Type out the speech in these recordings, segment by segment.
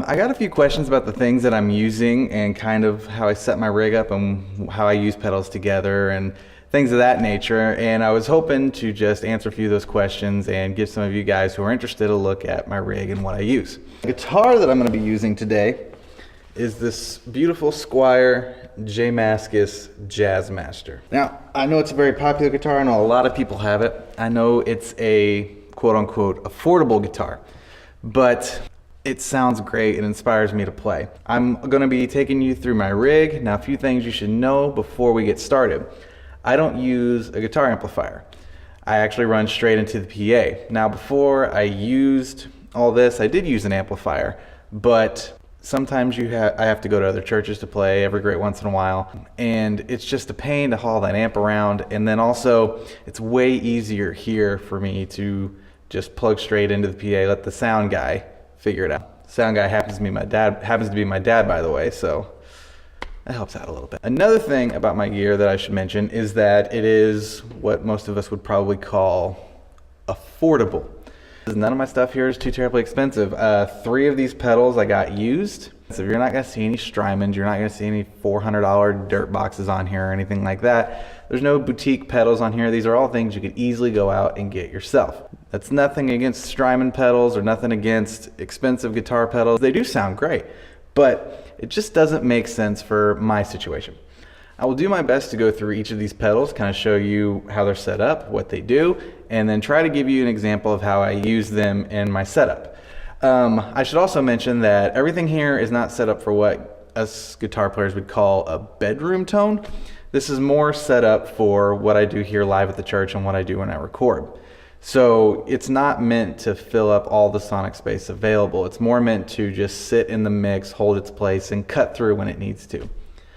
I got a few questions about the things that I'm using and kind of how I set my rig up and how I use pedals together and things of that nature. And I was hoping to just answer a few of those questions and give some of you guys who are interested a look at my rig and what I use. The guitar that I'm going to be using today is this beautiful Squier J Mascis Jazzmaster. Now, I know it's a very popular guitar. I know a lot of people have it. I know it's a quote-unquote affordable guitar, but it sounds great. It inspires me to play. I'm going to be taking you through my rig. Now, a few things you should know before we get started. I don't use a guitar amplifier. I actually run straight into the PA. Now, before I used all this, I did use an amplifier, but sometimes I have to go to other churches to play every great once in a while, and it's just a pain to haul that amp around. And then also, it's way easier here for me to just plug straight into the PA, let the sound guy figure it out. Sound guy happens to be my dad, by the way, so that helps out a little bit. Another thing about my gear that I should mention is that it is what most of us would probably call affordable. None of my stuff here is too terribly expensive. 3 of these pedals I got used. So you're not gonna see any Strymons, you're not gonna see any $400 dirt boxes on here or anything like that. There's no boutique pedals on here. These are all things you could easily go out and get yourself. That's nothing against Strymon pedals or nothing against expensive guitar pedals. They do sound great, but it just doesn't make sense for my situation. I will do my best to go through each of these pedals, kind of show you how they're set up, what they do, and then try to give you an example of how I use them in my setup. I should also mention that everything here is not set up for what us guitar players would call a bedroom tone. This is more set up for what I do here live at the church and what I do when I record. So it's not meant to fill up all the sonic space available. It's more meant to just sit in the mix, hold its place, and cut through when it needs to.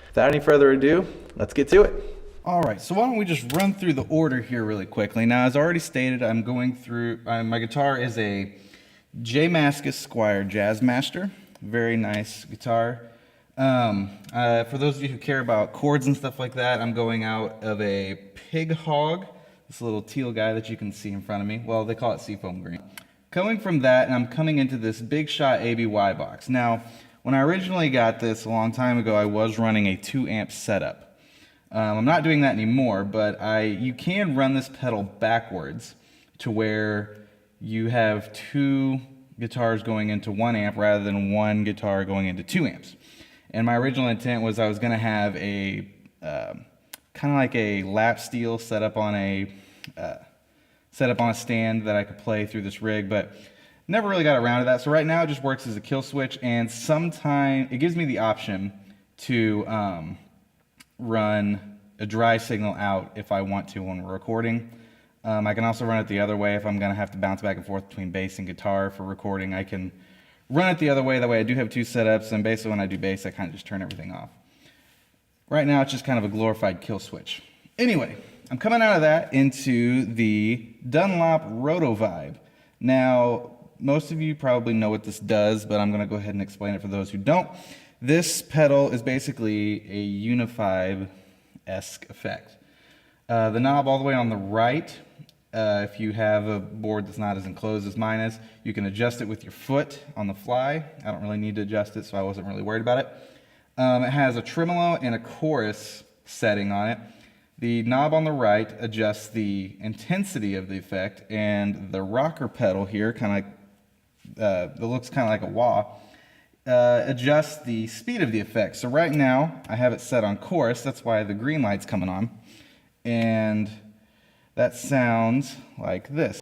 Without any further ado, let's get to it. All right, so why don't we just run through the order here really quickly. Now, as already stated, I'm going through, my guitar is a J Mascis Squier Jazzmaster. Very nice guitar. For those of you who care about chords and stuff like that, I'm going out of a Pig Hog, this little teal guy that you can see in front of me. Well, they call it Seafoam Green. Coming from that, and I'm coming into this Big Shot ABY box. Now, when I originally got this a long time ago, I was running a 2 amp setup. I'm not doing that anymore, but you can run this pedal backwards to where you have 2 guitars going into 1 amp rather than 1 guitar going into 2 amps. And my original intent was I was going to have a kind of like a lap steel set up on a stand that I could play through this rig, but never really got around to that. So right now it just works as a kill switch, and sometimes it gives me the option to run a dry signal out if I want to when we're recording. I can also run it the other way if I'm going to have to bounce back and forth between bass and guitar for recording. I can run it the other way. That way I do have 2 setups, and basically when I do bass, I kind of just turn everything off. Right now it's just kind of a glorified kill switch. Anyway, I'm coming out of that into the Dunlop Rotovibe. Now, most of you probably know what this does, but I'm going to go ahead and explain it for those who don't. This pedal is basically a Unifibe-esque effect. The knob all the way on the right, if you have a board that's not as enclosed as mine is, you can adjust it with your foot on the fly. I don't really need to adjust it, so I wasn't really worried about it. It has a tremolo and a chorus setting on it. The knob on the right adjusts the intensity of the effect, and the rocker pedal here, kind of like that looks kind of like a wah, adjusts the speed of the effect. So right now I have it set on chorus. That's why the green light's coming on, and that sounds like this.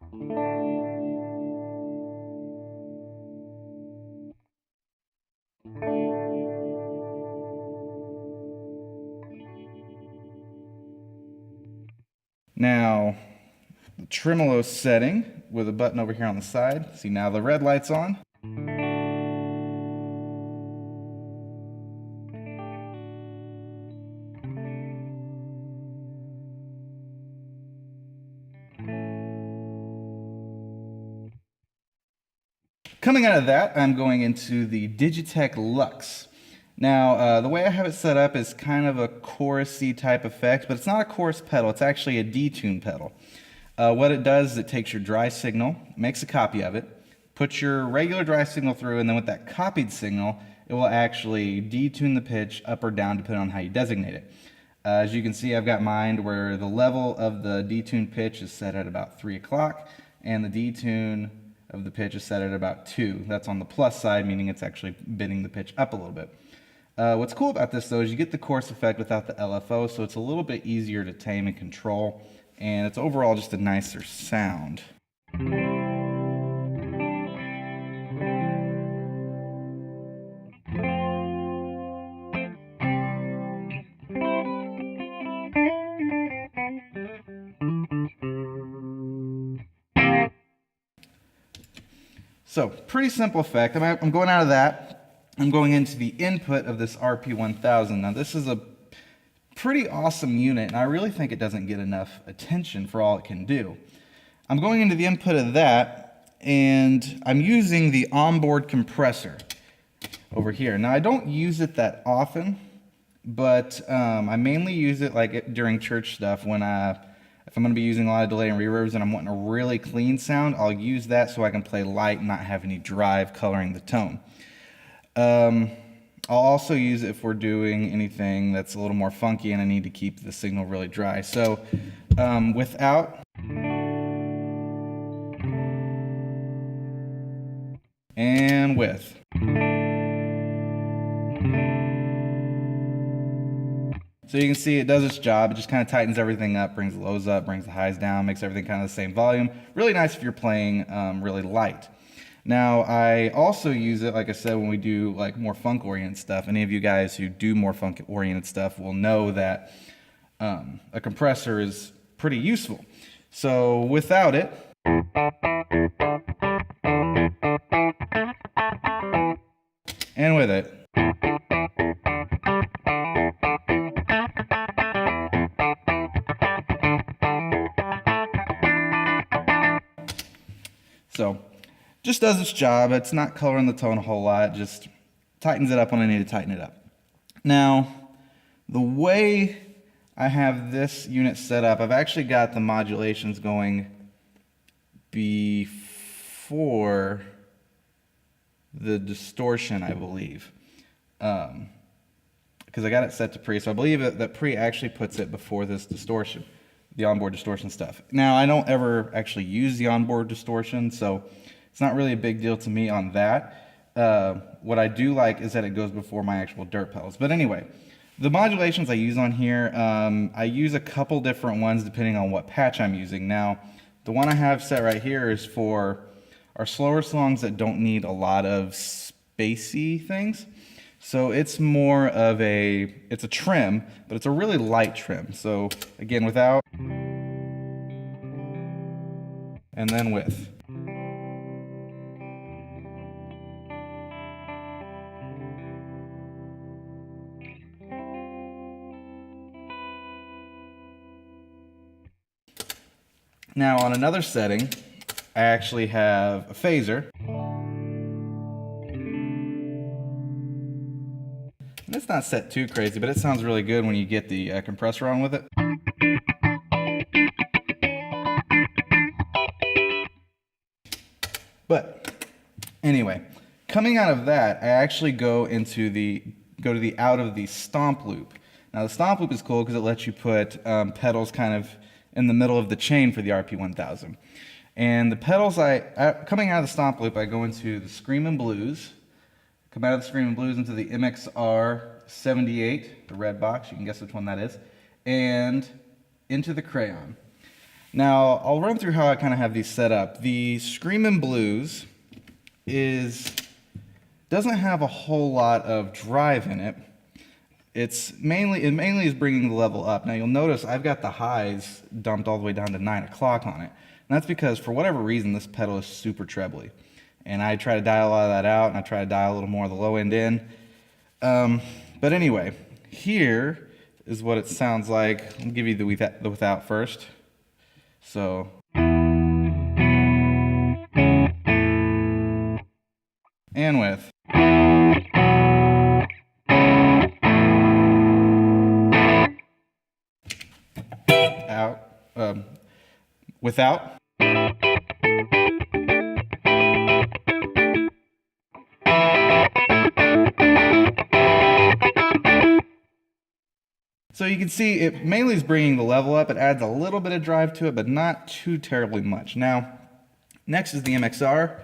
Now, the tremolo setting with a button over here on the side. See, now the red light's on. Coming out of that, I'm going into the Digitech Lux. Now, the way I have it set up is kind of a chorusy type effect, but it's not a chorus pedal, it's actually a detune pedal. What it does is it takes your dry signal, makes a copy of it, put your regular dry signal through, and then with that copied signal, it will actually detune the pitch up or down depending on how you designate it. As you can see, I've got mine where the level of the detuned pitch is set at about 3 o'clock, and the detune of the pitch is set at about 2. That's on the plus side, meaning it's actually bending the pitch up a little bit. What's cool about this though is you get the coarse effect without the LFO, so it's a little bit easier to tame and control, and it's overall just a nicer sound. So, pretty simple effect. I'm going out of that. I'm going into the input of this RP1000. Now, this is a pretty awesome unit, and I really think it doesn't get enough attention for all it can do. I'm going into the input of that, and I'm using the onboard compressor over here. Now, I don't use it that often, but I mainly use it like during church stuff when if I'm going to be using a lot of delay and reverbs and I'm wanting a really clean sound, I'll use that so I can play light and not have any drive coloring the tone. I'll also use it if we're doing anything that's a little more funky and I need to keep the signal really dry. So without and with. So you can see it does its job. It just kind of tightens everything up, brings the lows up, brings the highs down, makes everything kind of the same volume. Really nice if you're playing really light. Now, I also use it, like I said, when we do like more funk-oriented stuff. Any of you guys who do more funk-oriented stuff will know that a compressor is pretty useful. So without it, and with it, so just does its job. It's not coloring the tone a whole lot, just tightens it up when I need to tighten it up. Now, the way I have this unit set up, I've actually got the modulations going before the distortion, I believe. Because I got it set to pre, so I believe that pre actually puts it before this distortion, the onboard distortion stuff. Now, I don't ever actually use the onboard distortion, so it's not really a big deal to me on that. What I do like is that it goes before my actual dirt pedals. But anyway, the modulations I use on here, I use a couple different ones depending on what patch I'm using. Now, the one I have set right here is for our slower songs that don't need a lot of spacey things. So it's more of it's a trim, but it's a really light trim. So again, without, and then with. Now on another setting, I actually have a phaser. And it's not set too crazy, but it sounds really good when you get the compressor on with it. But anyway, coming out of that, I actually go to the out of the stomp loop. Now the stomp loop is cool because it lets you put pedals kind of in the middle of the chain for the RP1000. And the pedals, coming out of the stomp loop, I go into the Screamin' Blues, come out of the Screamin' Blues into the MXR 78, the red box, you can guess which one that is, and into the Crayon. Now, I'll run through how I kind of have these set up. The Screamin' Blues doesn't have a whole lot of drive in it. It mainly is bringing the level up. Now you'll notice I've got the highs dumped all the way down to 9 o'clock on it. And that's because for whatever reason this pedal is super trebly. And I try to dial a lot of that out and I try to dial a little more of the low end in. But anyway, here is what it sounds like. I'll give you the without first. So. And with. Out, without, So you can see it mainly is bringing the level up. It adds a little bit of drive to it, but not too terribly much. Now, next is the MXR.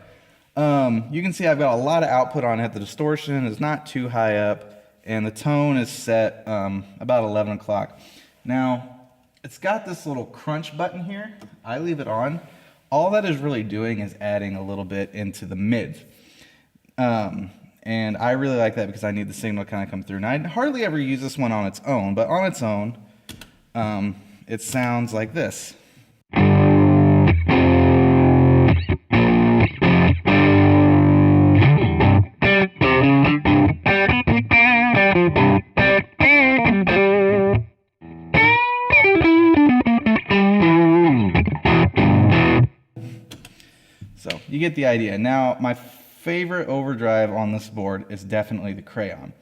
You can see I've got a lot of output on it. The distortion is not too high up, and the tone is set about 11 o'clock. Now, it's got this little crunch button here. I leave it on. All that is really doing is adding a little bit into the mids. And I really like that because I need the signal to kind of come through. Now, I hardly ever use this one on its own, but on its own, it sounds like this. So you get the idea. Now, my favorite overdrive on this board is definitely the Crayon.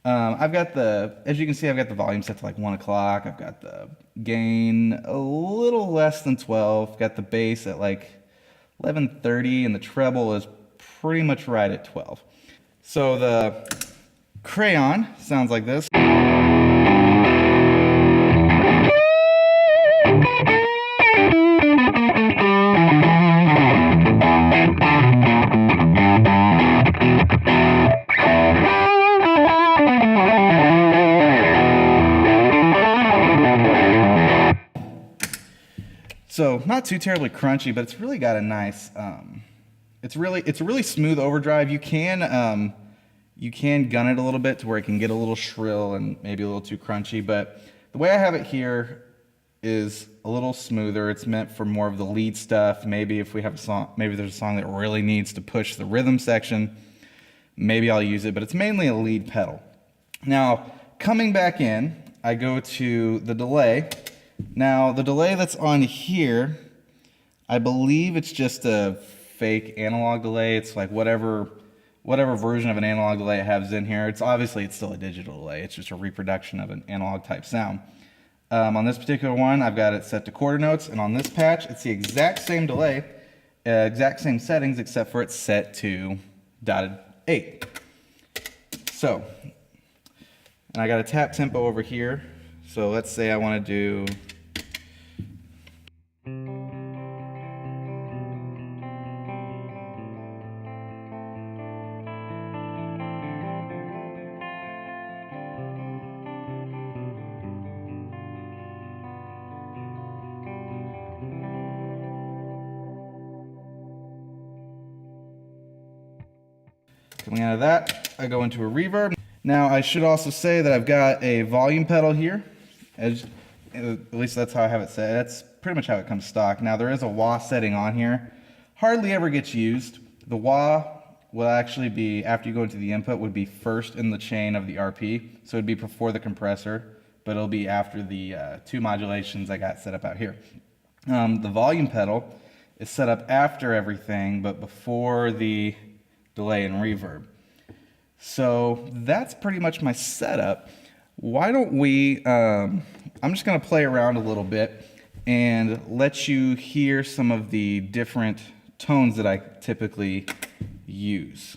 I've got as you can see, I've got the volume set to like 1 o'clock. I've got the gain a little less than 12. Got the bass at like 11:30, and the treble is pretty much right at 12. So the Crayon sounds like this. So not too terribly crunchy, but it's really got a nice, it's a really smooth overdrive. You can gun it a little bit to where it can get a little shrill and maybe a little too crunchy, but the way I have it here is a little smoother. It's meant for more of the lead stuff. Maybe if we have a song, maybe there's a song that really needs to push the rhythm section, maybe I'll use it, but it's mainly a lead pedal. Now, coming back in, I go to the delay. Now, the delay that's on here, I believe it's just a fake analog delay. It's like whatever version of an analog delay it has in here. It's still a digital delay. It's just a reproduction of an analog type sound. On this particular one, I've got it set to quarter notes, and on this patch, it's the exact same delay, exact same settings, except for it's set to dotted 8. So, and I got a tap tempo over here. So let's say I want to do coming out of that, I go into a reverb. Now I should also say that I've got a volume pedal here. At least that's how I have it set. That's pretty much how it comes stock. Now there is a wah setting on here. Hardly ever gets used. The wah will actually be, after you go into the input, would be first in the chain of the RP. So it'd be before the compressor, but it'll be after the 2 modulations I got set up out here. The volume pedal is set up after everything, but before the delay and reverb. So that's pretty much my setup. Why don't we, I'm just going to play around a little bit and let you hear some of the different tones that I typically use.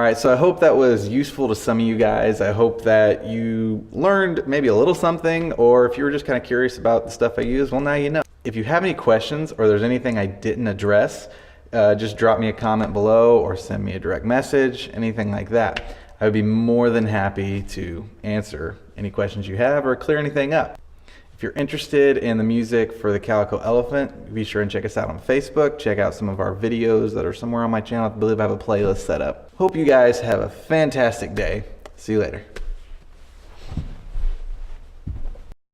right, so I hope that was useful to some of you guys. I hope that you learned maybe a little something, or if you were just kind of curious about the stuff I use, well, now you know. If you have any questions or there's anything I didn't address, just drop me a comment below or send me a direct message, anything like that. I would be more than happy to answer any questions you have or clear anything up. If you're interested in the music for the Calico Elephant, be sure and check us out on Facebook. Check out some of our videos that are somewhere on my channel. I believe I have a playlist set up. Hope you guys have a fantastic day. See you later.